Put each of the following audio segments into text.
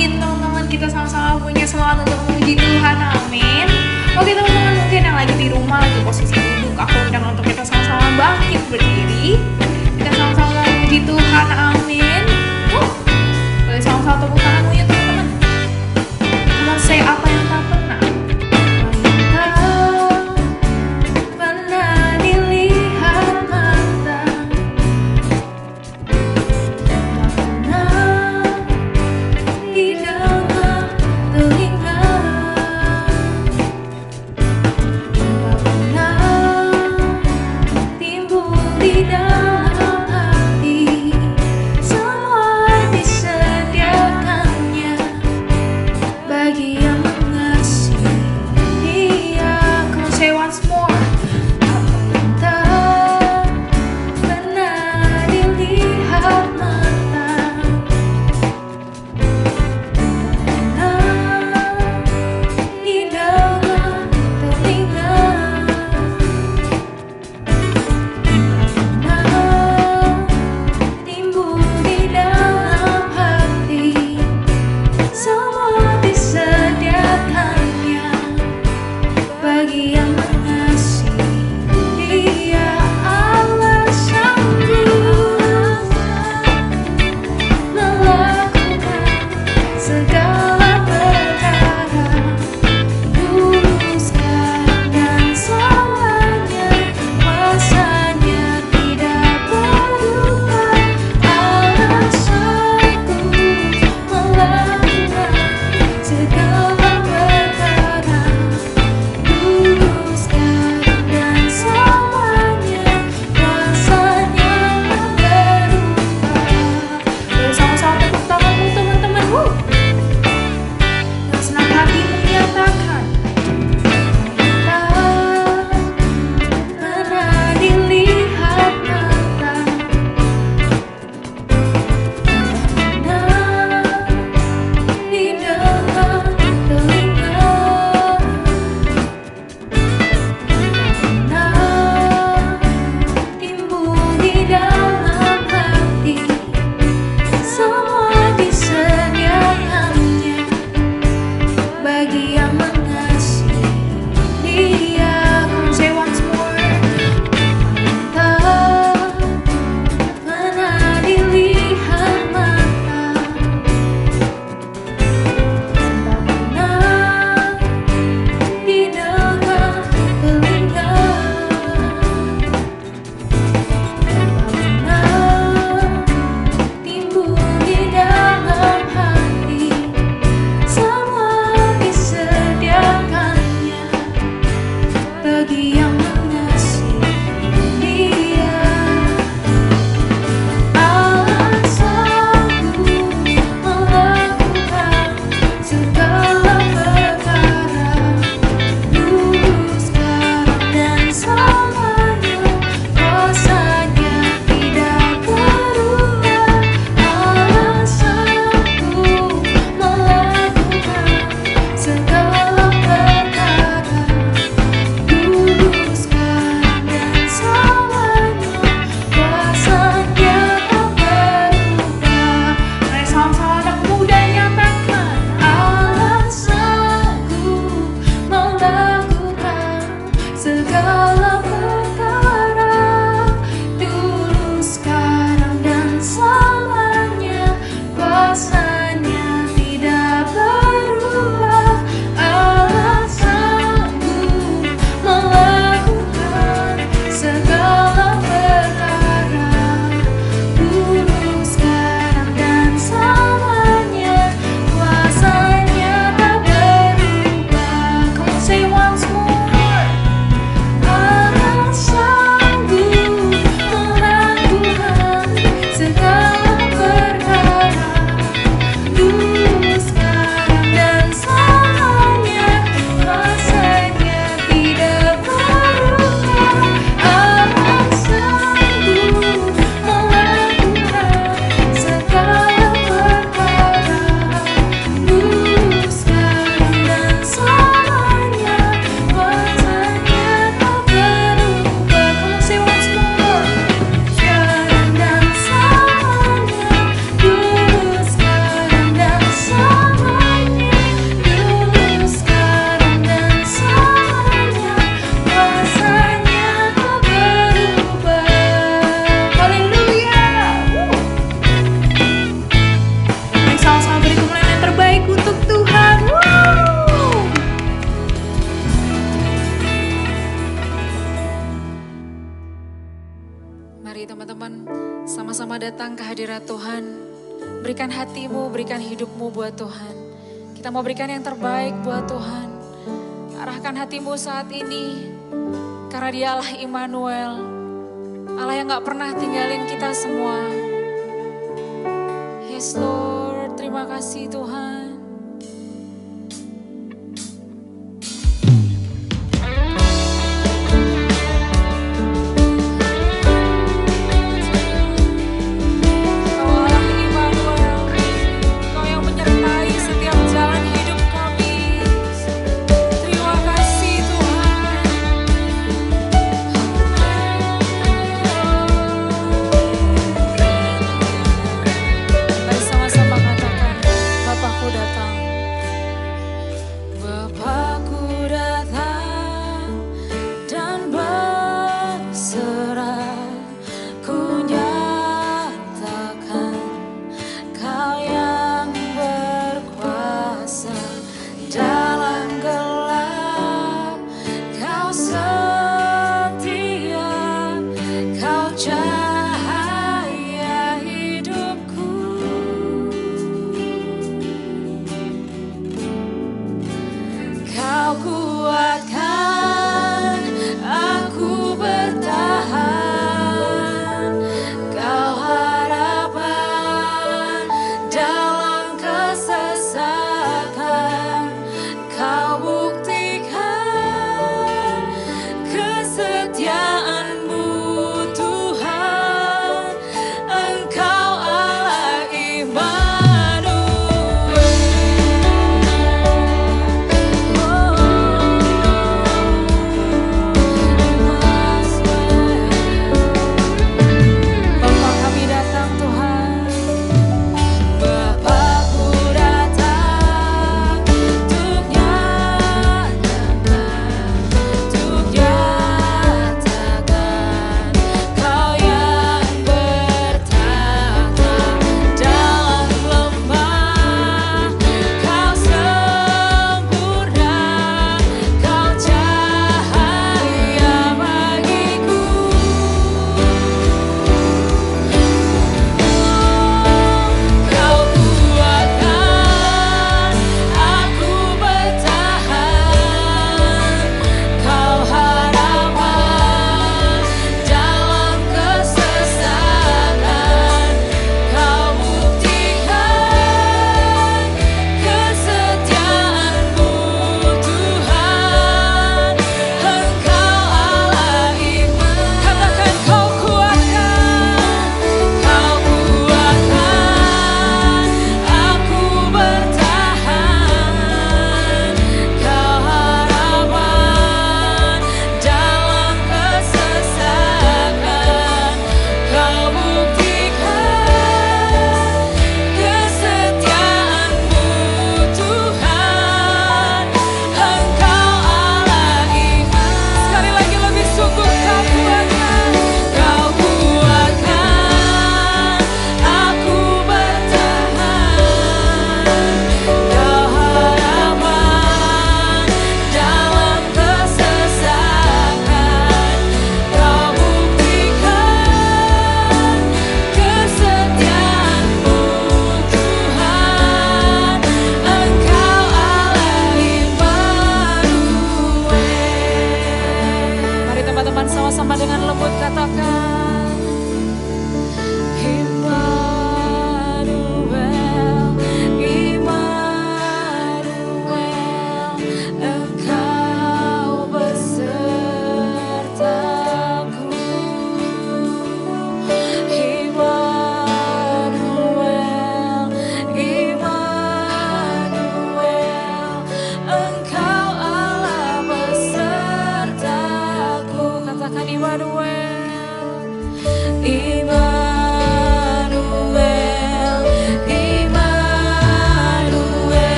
bangkit teman-teman, kita sama-sama punya semangat untuk memuji Tuhan, amin. Oke teman-teman, mungkin yang lagi di rumah lagi posisi duduk, aku undang untuk kita sama-sama bangkit berdiri. Kita sama-sama memuji Tuhan, amin. Boleh sama-sama tepuk tanganmu ya teman-teman. Kamu say apa yang tak pernah dilihat mata, tak pernah didengar telinga, tak pernah timbul di dalam hati datang ke hadirat Tuhan. Berikan hatimu, berikan hidupmu buat Tuhan. Kita mau berikan yang terbaik buat Tuhan. Arahkan hatimu saat ini. Karena Dia Allah Immanuel. Allah yang gak pernah tinggalin kita semua. Yes Lord, terima kasih Tuhan. Sama-sama katakan, Bapakku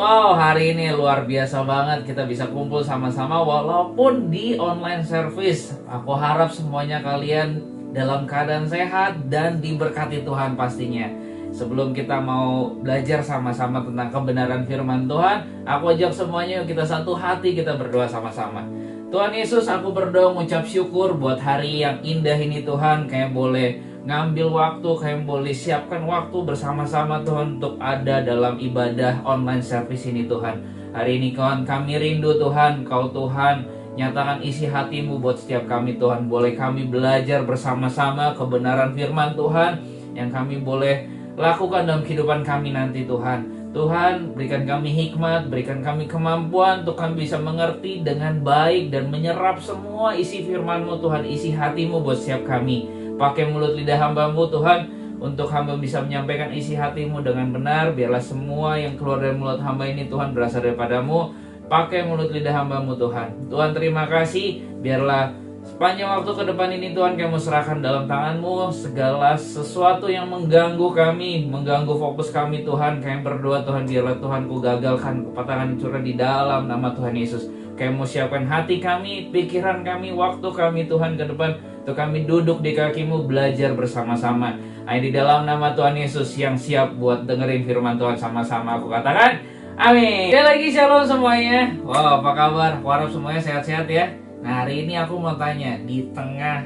Wow, hari ini luar biasa banget kita bisa kumpul sama-sama walaupun di online service. Aku harap semuanya kalian dalam keadaan sehat dan diberkati Tuhan pastinya. Sebelum kita mau belajar sama-sama tentang kebenaran firman Tuhan, aku ajak semuanya yuk kita satu hati, kita berdoa sama-sama. Tuhan Yesus, aku berdoa mengucap syukur buat hari yang indah ini Tuhan. Kayak boleh ngambil waktu, kayak boleh siapkan waktu bersama-sama Tuhan untuk ada dalam ibadah online service ini Tuhan. Hari ini Tuhan kami rindu Tuhan, Kau Tuhan nyatakan isi hatimu buat setiap kami Tuhan. Boleh kami belajar bersama-sama kebenaran firman Tuhan yang kami boleh lakukan dalam kehidupan kami nanti Tuhan. Tuhan, berikan kami hikmat, berikan kami kemampuan untuk kami bisa mengerti dengan baik dan menyerap semua isi firman-Mu Tuhan, isi hati-Mu buat setiap kami. Pakai mulut lidah hamba-Mu Tuhan, untuk hamba bisa menyampaikan isi hati-Mu dengan benar. Biarlah semua yang keluar dari mulut hamba ini Tuhan berasal daripada-Mu. Pakai mulut lidah hamba-Mu Tuhan. Tuhan terima kasih, biarlah sepanjang waktu ke depan ini Tuhan kami serahkan dalam tangan-Mu segala sesuatu yang mengganggu kami, mengganggu fokus kami Tuhan. Kami berdoa Tuhan, biarlah Tuhan Ku gagalkan kepatahan curah di dalam nama Tuhan Yesus. Kami mau siapkan hati kami, pikiran kami, waktu kami Tuhan ke depan untuk kami duduk di kaki-Mu belajar bersama-sama. Hanya di dalam nama Tuhan Yesus yang siap buat dengerin firman Tuhan sama-sama aku katakan amin. Sekali lagi shalom semuanya. Wow, apa kabar? Aku harap semuanya sehat-sehat ya. Nah, hari ini aku mau tanya, di tengah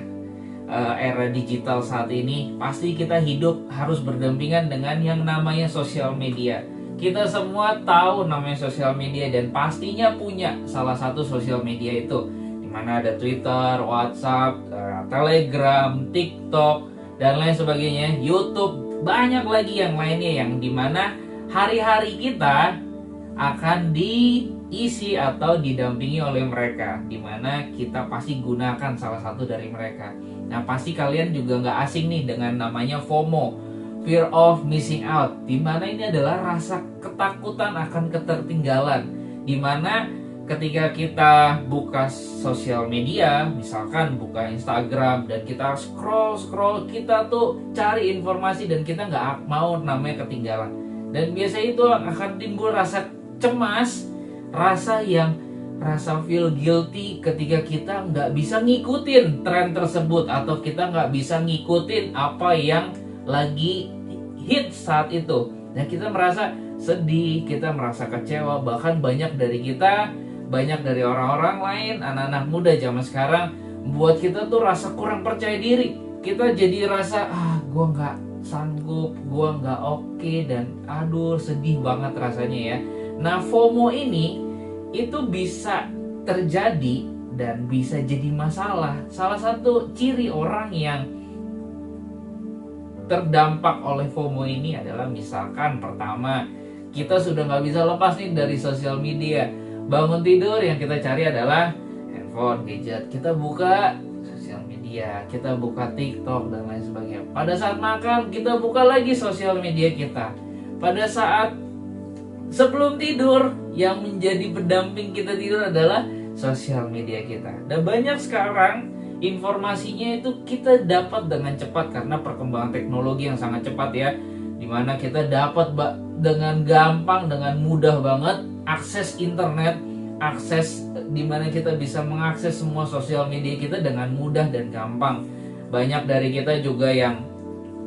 era digital saat ini, pasti kita hidup harus berdampingan dengan yang namanya sosial media. Kita semua tahu namanya sosial media dan pastinya punya salah satu sosial media itu, dimana ada Twitter, WhatsApp, Telegram, TikTok, dan lain sebagainya, YouTube, banyak lagi yang lainnya yang dimana hari-hari kita akan diisi atau didampingi oleh mereka, dimana kita pasti gunakan salah satu dari mereka. Nah, pasti kalian juga nggak asing nih dengan namanya FOMO, Fear of Missing Out, dimana ini adalah rasa ketakutan akan ketertinggalan, dimana ketika kita buka sosial media, misalkan buka Instagram dan kita scroll, kita tuh cari informasi dan kita nggak mau namanya ketinggalan. Dan biasanya itu akan timbul rasa cemas, rasa feel guilty ketika kita nggak bisa ngikutin tren tersebut atau kita nggak bisa ngikutin apa yang lagi hit saat itu. Dan kita merasa sedih, kita merasa kecewa, bahkan banyak dari orang-orang lain, anak-anak muda zaman sekarang buat kita tuh rasa kurang percaya diri. Kita jadi rasa gue nggak sanggup, gue nggak oke, dan aduh sedih banget rasanya ya. Nah, FOMO ini itu bisa terjadi dan bisa jadi masalah. Salah satu ciri orang yang terdampak oleh FOMO ini adalah misalkan pertama, kita sudah nggak bisa lepas nih dari sosial media. Bangun tidur yang kita cari adalah handphone, gadget. Kita buka sosial media, kita buka TikTok dan lain sebagainya. Pada saat makan kita buka lagi sosial media kita. Pada saat sebelum tidur, yang menjadi pendamping kita tidur adalah sosial media kita. Dan banyak sekarang informasinya itu kita dapat dengan cepat karena perkembangan teknologi yang sangat cepat ya, dimana kita dapat dengan gampang, dengan mudah banget akses internet, akses dimana kita bisa mengakses semua sosial media kita dengan mudah dan gampang. Banyak dari kita juga yang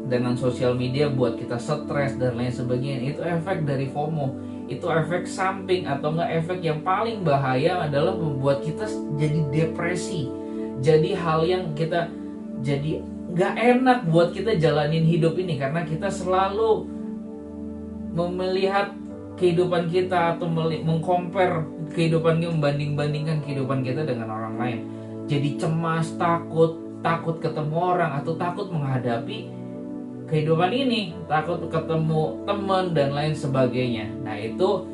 dengan sosial media buat kita stres dan lain sebagainya. Itu efek dari FOMO. Itu efek samping atau enggak efek yang paling bahaya adalah membuat kita jadi depresi. Jadi hal yang kita jadi nggak enak buat kita jalanin hidup ini karena kita selalu melihat kehidupan kita atau mengcompare kehidupan kita, membanding-bandingkan kehidupan kita dengan orang lain. Jadi cemas, takut ketemu orang atau takut menghadapi kehidupan ini, takut ketemu teman dan lain sebagainya. Nah, itu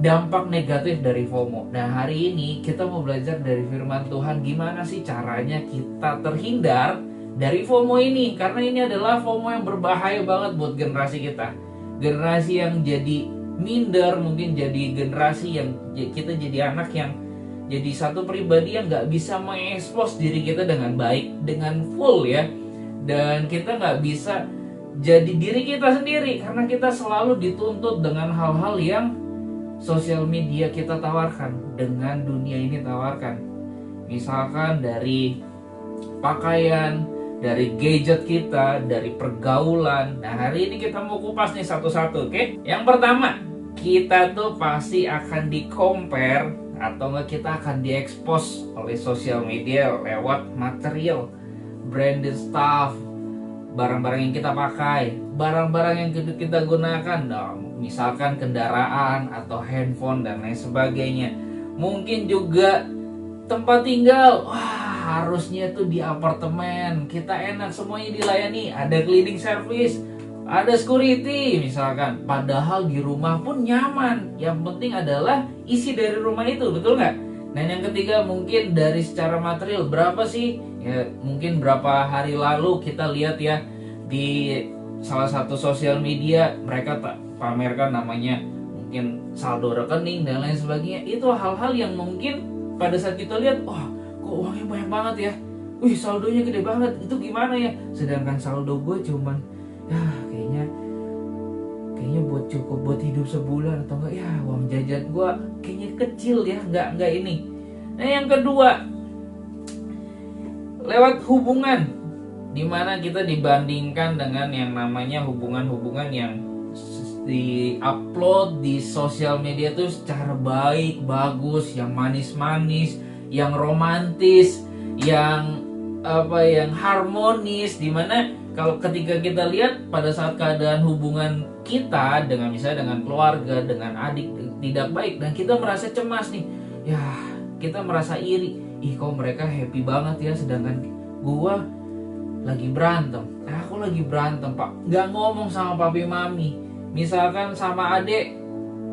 dampak negatif dari FOMO. Nah, hari ini kita mau belajar dari firman Tuhan gimana sih caranya kita terhindar dari FOMO ini, karena ini adalah FOMO yang berbahaya banget buat generasi kita. Generasi yang jadi minder, mungkin jadi generasi yang kita jadi anak yang jadi satu pribadi yang nggak bisa mengekspos diri kita dengan baik, dengan full ya. Dan kita nggak bisa jadi diri kita sendiri karena kita selalu dituntut dengan hal-hal yang sosial media kita tawarkan, dengan dunia ini tawarkan. Misalkan dari pakaian, dari gadget kita, dari pergaulan. Nah, hari ini kita mau kupas nih satu-satu, oke? Yang pertama, kita tuh pasti akan di-compare atau enggak kita akan diekspos oleh sosial media lewat material, branded stuff, barang-barang yang kita pakai, barang-barang yang kita gunakan dong. Misalkan kendaraan atau handphone dan lain sebagainya. Mungkin juga tempat tinggal. Wah, harusnya tuh di apartemen kita enak semuanya dilayani, ada cleaning service, ada security misalkan. Padahal di rumah pun nyaman. Yang penting adalah isi dari rumah itu, betul nggak? Dan yang ketiga mungkin dari secara material, berapa sih? Ya mungkin berapa hari lalu kita lihat ya di salah satu sosial media mereka tak pamerkan namanya mungkin saldo rekening dan lain sebagainya. Itu hal-hal yang mungkin pada saat kita lihat, oh kok uangnya banyak banget ya, wih saldonya gede banget, itu gimana ya? Sedangkan saldo gue cuman ya kayaknya buat cukup buat hidup sebulan, atau enggak ya uang jajan gue kayaknya kecil ya, enggak ini. Nah yang kedua, lewat hubungan, dimana kita dibandingkan dengan yang namanya hubungan-hubungan yang di-upload di sosial media tuh secara baik, bagus, yang manis-manis, yang romantis, yang yang harmonis, dimana kalau ketika kita lihat pada saat keadaan hubungan kita dengan misalnya dengan keluarga, dengan adik tidak baik dan kita merasa cemas nih, ya kita merasa iri, ih kok mereka happy banget ya, sedangkan gua lagi berantem. Aku lagi berantem pak, nggak ngomong sama papi mami. Misalkan sama adik,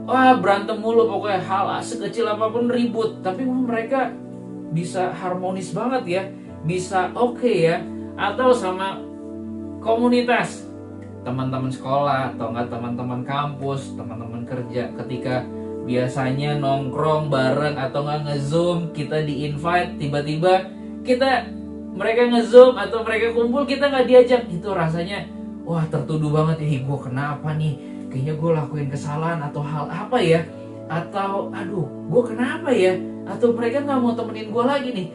wah berantem mulu pokoknya, hal sekecil apapun ribut, tapi mereka bisa harmonis banget ya, bisa oke ya. Atau sama komunitas, teman-teman sekolah atau enggak teman-teman kampus, teman-teman kerja, ketika biasanya nongkrong bareng atau enggak nge-zoom, kita di-invite, tiba-tiba mereka nge-zoom atau mereka kumpul, kita nggak diajak, itu rasanya wah tertuduh banget ya, gue kenapa nih, kayaknya gue lakuin kesalahan atau hal apa ya, atau aduh gue kenapa ya, atau mereka nggak mau temenin gue lagi nih.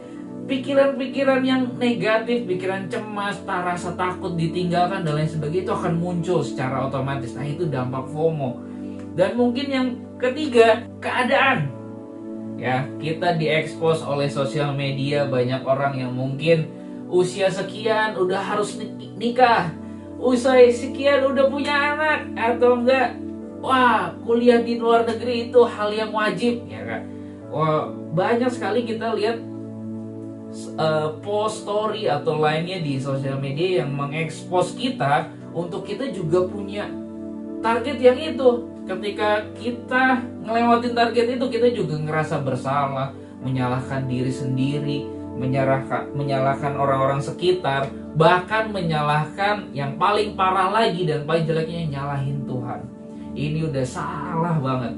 Pikiran-pikiran yang negatif, pikiran cemas, rasa takut ditinggalkan dan lain sebagainya itu akan muncul secara otomatis. Nah itu dampak FOMO. Dan mungkin yang ketiga, keadaan. Ya, kita diekspos oleh sosial media, banyak orang yang mungkin usia sekian udah harus nikah, usia sekian udah punya anak, atau enggak wah kuliah di luar negeri itu hal yang wajib ya kan. Wah, banyak sekali kita lihat post story atau lainnya di sosial media yang mengekspos kita untuk kita juga punya target yang itu. Ketika kita ngelewatin target itu, kita juga ngerasa bersalah, menyalahkan diri sendiri, menyalahkan orang-orang sekitar, bahkan menyalahkan yang paling parah lagi dan paling jeleknya nyalahin Tuhan. Ini udah salah banget.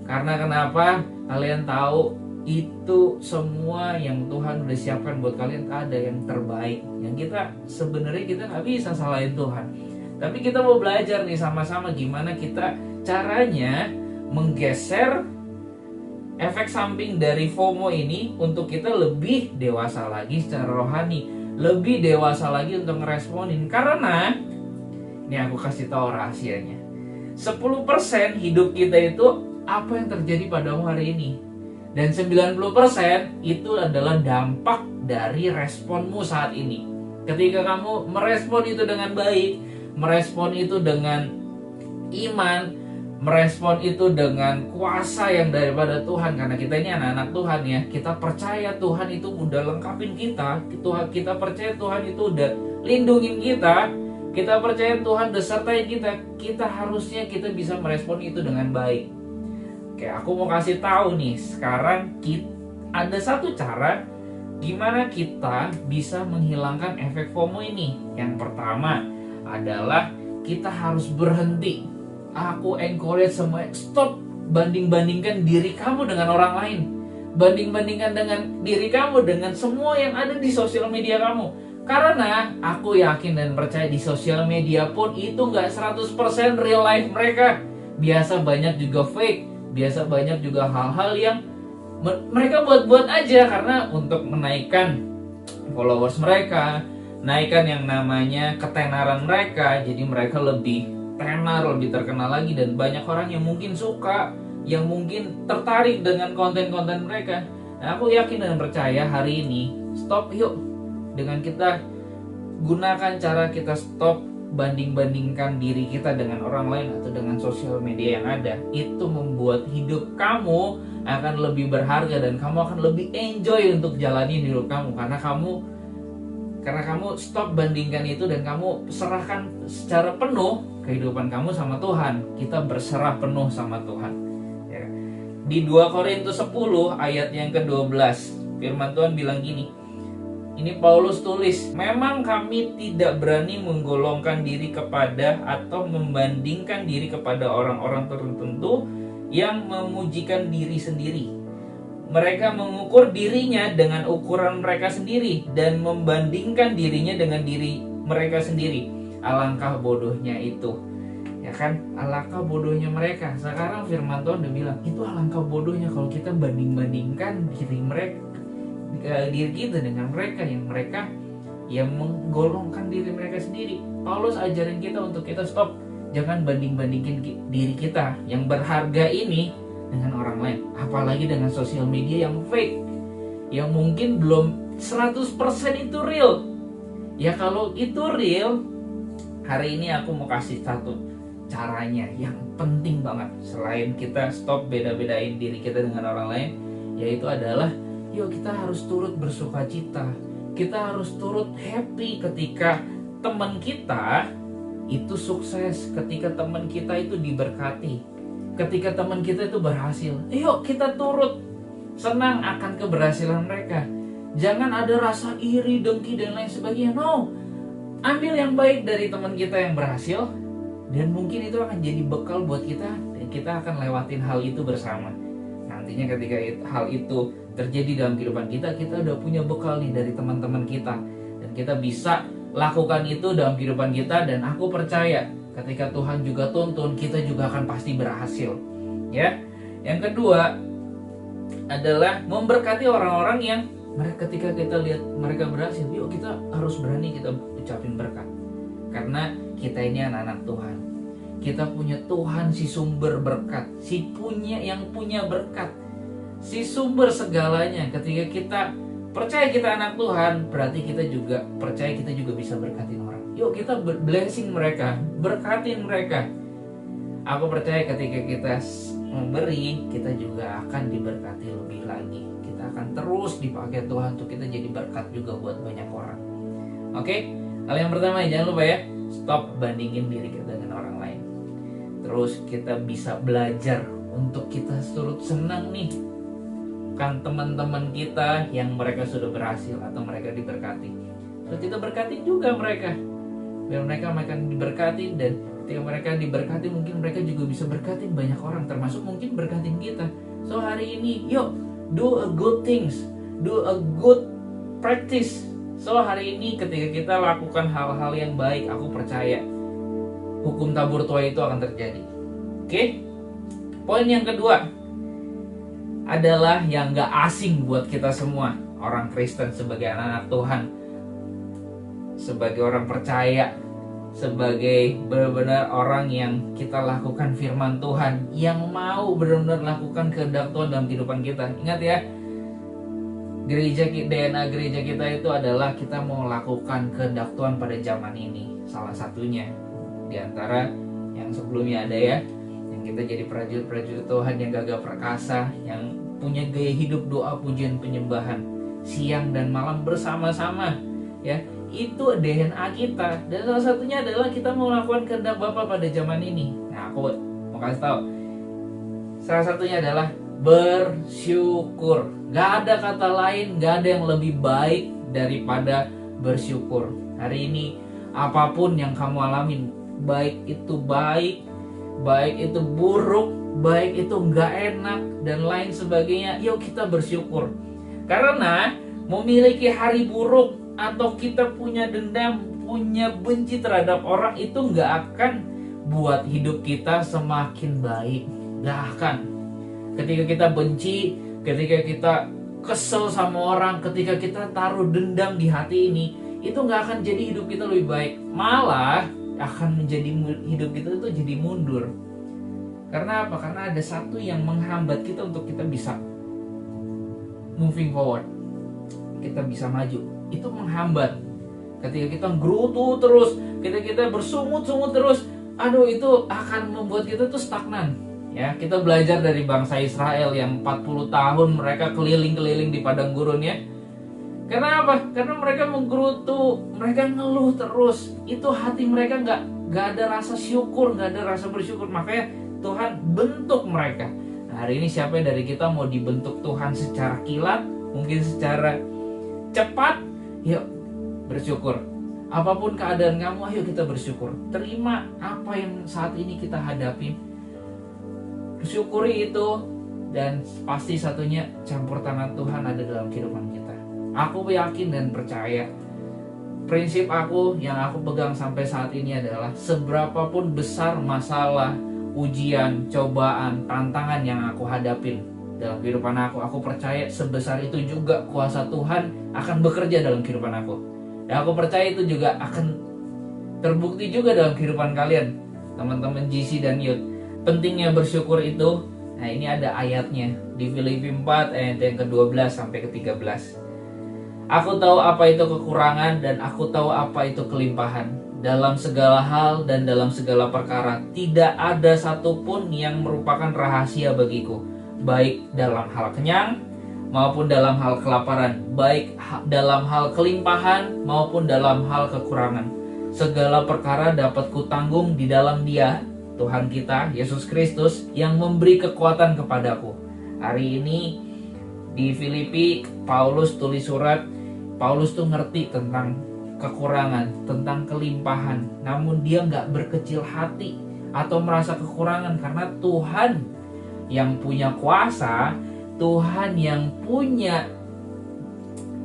Karena kenapa? Kalian tahu itu semua yang Tuhan udah siapkan buat kalian ada yang terbaik. Yang kita sebenarnya kita nggak bisa salahin Tuhan. Tapi kita mau belajar nih sama-sama gimana kita caranya menggeser efek samping dari FOMO ini untuk kita lebih dewasa lagi secara rohani, lebih dewasa lagi untuk ngeresponin. Karena ini aku kasih tahu rahasianya. 10% hidup kita itu apa yang terjadi padamu hari ini. Dan 90% itu adalah dampak dari responmu saat ini. Ketika kamu merespon itu dengan baik, merespon itu dengan iman, merespon itu dengan kuasa yang daripada Tuhan. Karena kita ini anak-anak Tuhan ya, kita percaya Tuhan itu udah lengkapin kita, kita percaya Tuhan itu udah lindungin kita, kita percaya Tuhan udah sertai kita harusnya kita bisa merespon itu dengan baik. Oke, aku mau kasih tahu nih sekarang ada satu cara gimana kita bisa menghilangkan efek FOMO ini. Yang pertama adalah kita harus berhenti. Aku encourage semua, stop banding-bandingkan diri kamu dengan orang lain. Banding-bandingkan dengan diri kamu dengan semua yang ada di sosial media kamu. Karena aku yakin dan percaya di sosial media pun itu nggak 100% real life mereka. Biasa banyak juga fake. biasa banyak juga hal-hal yang mereka buat-buat aja karena untuk menaikkan followers mereka, naikkan yang namanya ketenaran mereka, jadi mereka lebih tenar, lebih terkenal lagi, dan banyak orang yang mungkin suka, yang mungkin tertarik dengan konten-konten mereka. Nah, aku yakin dan percaya hari ini stop yuk, dengan kita gunakan cara kita stop banding-bandingkan diri kita dengan orang lain atau dengan sosial media yang ada. Itu membuat hidup kamu akan lebih berharga dan kamu akan lebih enjoy untuk jalani hidup kamu, karena kamu stop bandingkan itu dan kamu serahkan secara penuh kehidupan kamu sama Tuhan. Kita berserah penuh sama Tuhan, ya. Di 2 Korintus 10 ayat yang ke-12 firman Tuhan bilang gini. Ini Paulus tulis, memang kami tidak berani menggolongkan diri kepada atau membandingkan diri kepada orang-orang tertentu yang memujikan diri sendiri. Mereka mengukur dirinya dengan ukuran mereka sendiri dan membandingkan dirinya dengan diri mereka sendiri. Alangkah bodohnya itu. Ya kan, alangkah bodohnya mereka. Sekarang firman Tuhan udah bilang, itu alangkah bodohnya kalau kita banding-bandingkan diri kita dengan mereka yang menggolongkan diri mereka sendiri. Paulus ajarin kita untuk kita stop, jangan banding-bandingin diri kita yang berharga ini dengan orang lain, apalagi dengan sosial media yang fake, yang mungkin belum 100% itu real. Ya kalau itu real, hari ini aku mau kasih satu caranya yang penting banget. Selain kita stop beda-bedain diri kita dengan orang lain, yaitu adalah yuk kita harus turut bersuka cita. Kita harus turut happy ketika teman kita itu sukses, ketika teman kita itu diberkati, ketika teman kita itu berhasil. Yuk kita turut senang akan keberhasilan mereka. Jangan ada rasa iri, dengki, dan lain sebagainya. No, ambil yang baik dari teman kita yang berhasil, dan mungkin itu akan jadi bekal buat kita, dan kita akan lewatin hal itu bersama. Nantinya ketika hal itu terjadi dalam kehidupan kita udah punya bekal nih dari teman-teman kita, dan kita bisa lakukan itu dalam kehidupan kita. Dan aku percaya ketika Tuhan juga tuntun, kita juga akan pasti berhasil, ya. Yang kedua adalah memberkati orang-orang yang ketika kita lihat mereka berhasil, yuk kita harus berani kita ucapin berkat, karena kita ini anak-anak Tuhan. Kita punya Tuhan si sumber berkat, yang punya berkat, si sumber segalanya. Ketika kita percaya kita anak Tuhan, berarti kita juga percaya kita juga bisa berkatin orang. Yuk kita blessing mereka, berkatin mereka. Aku percaya ketika kita memberi, kita juga akan diberkati lebih lagi. Kita akan terus dipakai Tuhan untuk kita jadi berkat juga buat banyak orang. Oke? Hal yang pertama, jangan lupa ya, stop bandingin diri kita dengan orang lain. Terus kita bisa belajar untuk kita turut senang nih kan teman-teman kita yang mereka sudah berhasil atau mereka diberkati. Terus kita berkatin juga mereka, biar mereka akan diberkati, dan ketika mereka diberkati mungkin mereka juga bisa berkatin banyak orang, termasuk mungkin berkatin kita. So hari ini yuk do a good things, do a good practice. So hari ini ketika kita lakukan hal-hal yang baik, aku percaya hukum tabur tuai itu akan terjadi. Oke? Poin yang kedua adalah yang gak asing buat kita semua, orang Kristen, sebagai anak-anak Tuhan, sebagai orang percaya, sebagai benar-benar orang yang kita lakukan firman Tuhan, yang mau benar-benar lakukan kehendak Tuhan dalam kehidupan kita. Ingat ya, DNA gereja kita itu adalah kita mau lakukan kehendak Tuhan pada zaman ini. Salah satunya di antara yang sebelumnya ada ya, yang kita jadi prajurit-prajurit Tuhan yang gagah perkasa, yang punya gaya hidup doa, pujian, penyembahan siang dan malam bersama-sama, ya. Itu DNA kita, dan salah satunya adalah kita mau melakukan kehendak Bapa pada zaman ini. Nah, aku mau kasih tahu, salah satunya adalah bersyukur. Gak ada kata lain, gak ada yang lebih baik daripada bersyukur. Hari ini apapun yang kamu alamin, baik itu buruk, baik itu gak enak dan lain sebagainya, yuk kita bersyukur. Karena memiliki hari buruk atau kita punya dendam, punya benci terhadap orang, itu gak akan buat hidup kita semakin baik. Gak akan. Ketika kita benci, ketika kita kesel sama orang, ketika kita taruh dendam di hati ini, itu nggak akan jadi hidup kita lebih baik. Malah akan menjadi hidup kita itu jadi mundur. Karena apa? Karena ada satu yang menghambat kita untuk kita bisa moving forward. Kita bisa maju. Itu menghambat. Ketika kita gerutu terus, ketika kita bersungut-sungut terus, itu akan membuat kita tuh stagnan. Ya, kita belajar dari bangsa Israel yang 40 tahun mereka keliling-keliling di padang gurun ya. Karena apa? Karena mereka menggerutu, mereka ngeluh terus. Itu hati mereka nggak ada rasa syukur, nggak ada rasa bersyukur. Makanya Tuhan bentuk mereka. Nah, hari ini siapa dari kita mau dibentuk Tuhan secara kilat, mungkin secara cepat? Yuk bersyukur. Apapun keadaan kamu, ayo kita bersyukur. Terima apa yang saat ini kita hadapi. Syukuri itu, dan pasti satunya campur tangan Tuhan ada dalam kehidupan kita. Aku yakin dan percaya, prinsip aku yang aku pegang sampai saat ini adalah seberapapun besar masalah, ujian, cobaan, tantangan yang aku hadapin dalam kehidupan aku percaya sebesar itu juga kuasa Tuhan akan bekerja dalam kehidupan aku. Dan aku percaya itu juga akan terbukti juga dalam kehidupan kalian, teman-teman GC dan Youth. Pentingnya bersyukur itu, nah ini ada ayatnya di Filipi 4 ayat yang ke-12 sampai ke-13. Aku tahu apa itu kekurangan dan aku tahu apa itu kelimpahan. Dalam segala hal dan dalam segala perkara tidak ada satupun yang merupakan rahasia bagiku, baik dalam hal kenyang maupun dalam hal kelaparan, baik dalam hal kelimpahan maupun dalam hal kekurangan. Segala perkara dapat kutanggung di dalam Dia, Tuhan kita, Yesus Kristus, yang memberi kekuatan kepadaku. Hari ini di Filipi, Paulus tulis surat. Paulus tuh ngerti tentang kekurangan, tentang kelimpahan. Namun dia nggak berkecil hati atau merasa kekurangan, karena Tuhan yang punya kuasa, Tuhan yang punya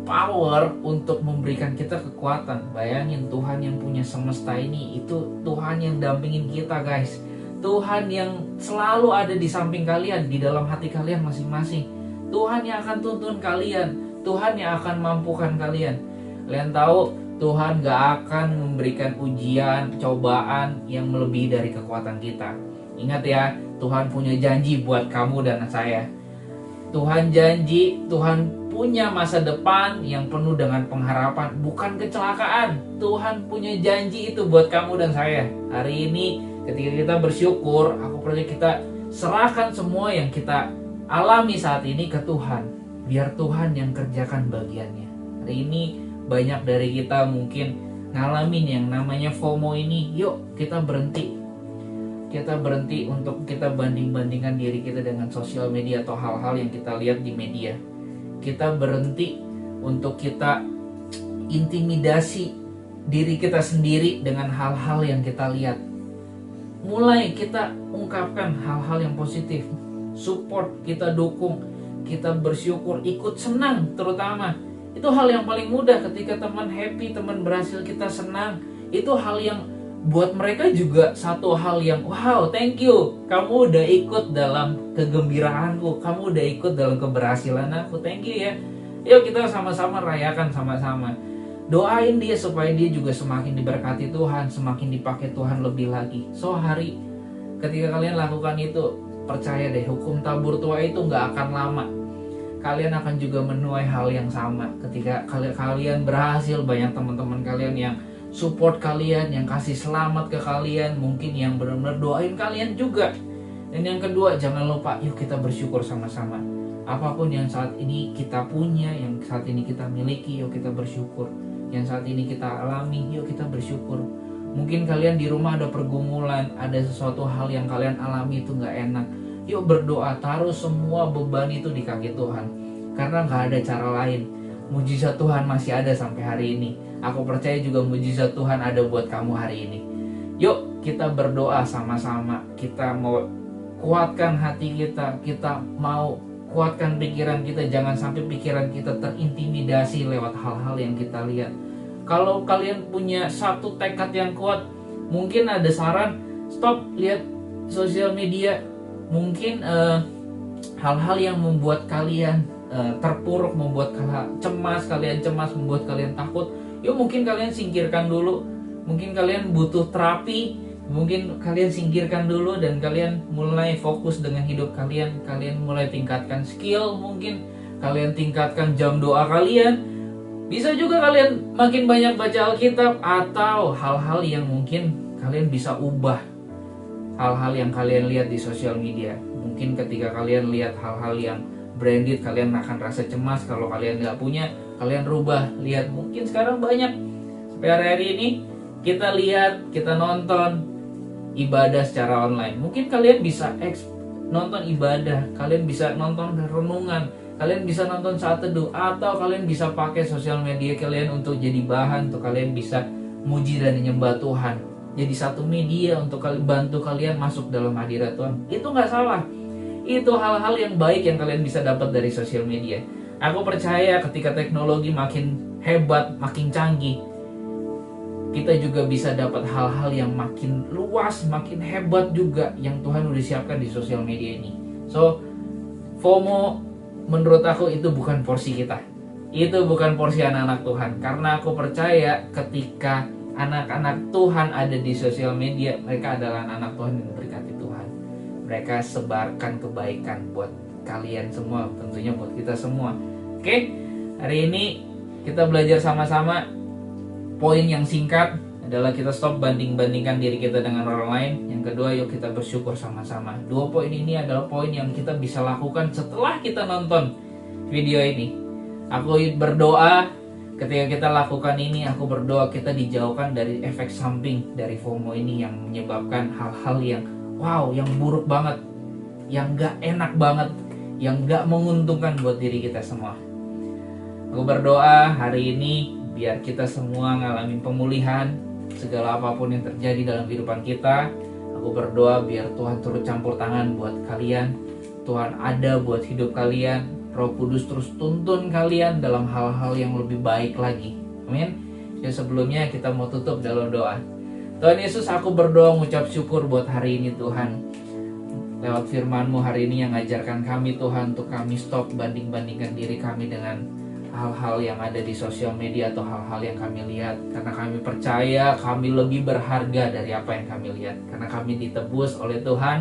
power untuk memberikan kita kekuatan. Bayangin, Tuhan yang punya semesta ini, itu Tuhan yang dampingin kita guys. Tuhan yang selalu ada di samping kalian, di dalam hati kalian masing-masing. Tuhan yang akan tuntun kalian, Tuhan yang akan mampukan kalian. Kalian tahu, Tuhan gak akan memberikan ujian, cobaan yang melebihi dari kekuatan kita. Ingat ya, Tuhan punya janji buat kamu dan saya. Tuhan janji, Tuhan punya masa depan yang penuh dengan pengharapan, bukan kecelakaan. Tuhan punya janji itu buat kamu dan saya. Hari ini ketika kita bersyukur, aku percaya kita serahkan semua yang kita alami saat ini ke Tuhan. Biar Tuhan yang kerjakan bagiannya. Hari ini banyak dari kita mungkin ngalamin yang namanya FOMO ini. Yuk kita berhenti. Kita berhenti untuk kita banding-bandingkan diri kita dengan sosial media atau hal-hal yang kita lihat di media. Kita berhenti untuk kita intimidasi diri kita sendiri dengan hal-hal yang kita lihat. Mulai kita ungkapkan hal-hal yang positif. Support, kita dukung, kita bersyukur, ikut senang terutama. Itu hal yang paling mudah. Ketika teman happy, teman berhasil, kita senang. Itu hal yang buat mereka juga satu hal yang wow, thank you, kamu udah ikut dalam kegembiraanku, kamu udah ikut dalam keberhasilan aku, thank you ya. Yuk kita sama-sama rayakan sama-sama. Doain dia supaya dia juga semakin diberkati Tuhan, semakin dipakai Tuhan lebih lagi. So hari ketika kalian lakukan itu, percaya deh, hukum tabur tua itu gak akan lama. Kalian akan juga menuai hal yang sama. Ketika kalian berhasil, banyak teman-teman kalian yang support kalian, yang kasih selamat ke kalian, mungkin yang benar-benar doain kalian juga. Dan yang kedua, jangan lupa, yuk kita bersyukur sama-sama. Apapun yang saat ini kita punya, yang saat ini kita miliki, yuk kita bersyukur. Yang saat ini kita alami, yuk kita bersyukur. Mungkin kalian di rumah ada pergumulan, ada sesuatu hal yang kalian alami itu gak enak. Yuk berdoa, taruh semua beban itu di kaki Tuhan. Karena gak ada cara lain. Mujizat Tuhan masih ada sampai hari ini. Aku percaya juga mujizat Tuhan ada buat kamu hari ini. Yuk kita berdoa sama-sama. Kita mau kuatkan hati kita. Kita mau kuatkan pikiran kita. Jangan sampai pikiran kita terintimidasi lewat hal-hal yang kita lihat. Kalau kalian punya satu tekad yang kuat, mungkin ada saran, stop lihat sosial media. Mungkin hal-hal yang membuat kalian terpuruk, membuat kalian cemas, membuat kalian takut, yuk mungkin kalian singkirkan dulu. Mungkin kalian butuh terapi, mungkin kalian singkirkan dulu dan kalian mulai fokus dengan hidup kalian. Kalian mulai tingkatkan skill, mungkin kalian tingkatkan jam doa kalian. Bisa juga kalian makin banyak baca Alkitab, atau hal-hal yang mungkin kalian bisa ubah. Hal-hal yang kalian lihat di sosial media. Mungkin ketika kalian lihat hal-hal yang branded, kalian akan rasa cemas. Kalau kalian nggak punya, kalian rubah. Lihat, mungkin sekarang banyak sampai hari ini kita lihat, kita nonton ibadah secara online. Mungkin kalian bisa nonton ibadah, kalian bisa nonton renungan, kalian bisa nonton saat teduh, atau kalian bisa pakai sosial media kalian untuk jadi bahan untuk kalian bisa muji dan menyembah Tuhan. Jadi satu media untuk bantu kalian masuk dalam hadirat Tuhan. Itu nggak salah. Itu hal-hal yang baik yang kalian bisa dapat dari sosial media. Aku percaya ketika teknologi makin hebat, makin canggih, kita juga bisa dapat hal-hal yang makin luas, makin hebat juga yang Tuhan udah siapkan di sosial media ini. So, FOMO menurut aku itu bukan porsi kita. Itu bukan porsi anak-anak Tuhan. Karena aku percaya ketika anak-anak Tuhan ada di sosial media, mereka adalah anak-anak Tuhan yang berkati Tuhan. Mereka sebarkan kebaikan buat kalian semua, tentunya buat kita semua. Oke, hari ini kita belajar sama-sama. Poin yang singkat adalah kita stop banding-bandingkan diri kita dengan orang lain. Yang kedua, yuk kita bersyukur sama-sama. 2 poin ini adalah poin yang kita bisa lakukan setelah kita nonton video ini. Aku berdoa ketika kita lakukan ini, aku berdoa kita dijauhkan dari efek samping dari FOMO ini yang menyebabkan hal-hal yang yang buruk banget, yang gak enak banget, yang gak menguntungkan buat diri kita semua. Aku berdoa hari ini biar kita semua ngalamin pemulihan segala apapun yang terjadi dalam kehidupan kita. Aku berdoa biar Tuhan turut campur tangan buat kalian. Tuhan ada buat hidup kalian. Roh Kudus terus tuntun kalian dalam hal-hal yang lebih baik lagi. Amin. Jadi sebelumnya kita mau tutup dalam doa. Tuhan Yesus, aku berdoa mengucap syukur buat hari ini Tuhan. Lewat firman-Mu hari ini yang ngajarkan kami Tuhan, untuk kami stop banding-bandingkan diri kami dengan hal-hal yang ada di sosial media atau hal-hal yang kami lihat. Karena kami percaya kami lebih berharga dari apa yang kami lihat. Karena kami ditebus oleh Tuhan,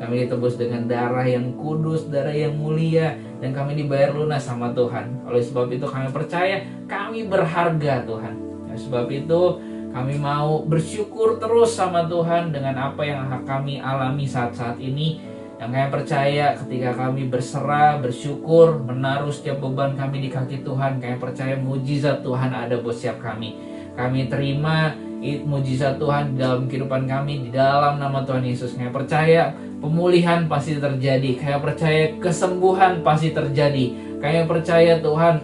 kami ditebus dengan darah yang kudus, darah yang mulia, dan kami dibayar lunas sama Tuhan. Oleh sebab itu kami percaya kami berharga Tuhan. Oleh sebab itu kami mau bersyukur terus sama Tuhan dengan apa yang kami alami saat-saat ini. Yang kami percaya ketika kami berserah, bersyukur, menaruh setiap beban kami di kaki Tuhan, kami percaya mujizat Tuhan ada buat setiap kami. Kami terima mujizat Tuhan di dalam kehidupan kami, di dalam nama Tuhan Yesus. Kami percaya pemulihan pasti terjadi. Kami percaya kesembuhan pasti terjadi. Kami percaya Tuhan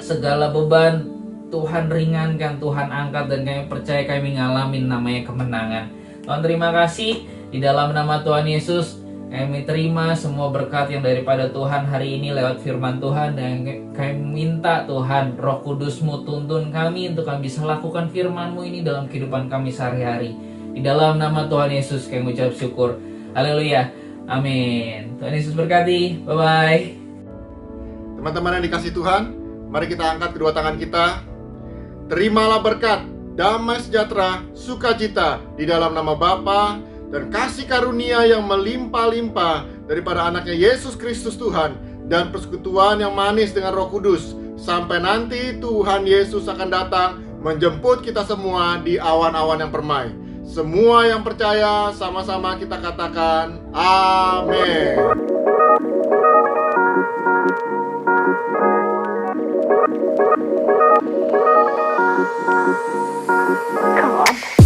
segala beban Tuhan ringankan, Tuhan angkat, dan kami percaya kami ngalamin namanya kemenangan. Tuhan terima kasih, di dalam nama Tuhan Yesus kami terima semua berkat yang daripada Tuhan hari ini lewat firman Tuhan. Dan kami minta Tuhan Roh Kudus-Mu tuntun kami untuk kami bisa lakukan firman-Mu ini dalam kehidupan kami sehari-hari. Di dalam nama Tuhan Yesus kami ucap syukur. Haleluya, amin. Tuhan Yesus berkati, bye-bye. Teman-teman yang dikasih Tuhan, mari kita angkat kedua tangan kita. Terimalah berkat, damai sejahtera, sukacita di dalam nama Bapa dan kasih karunia yang melimpah-limpah daripada anaknya Yesus Kristus Tuhan, dan persekutuan yang manis dengan Roh Kudus, sampai nanti Tuhan Yesus akan datang menjemput kita semua di awan-awan yang permai. Semua yang percaya sama-sama kita katakan amin. Come on.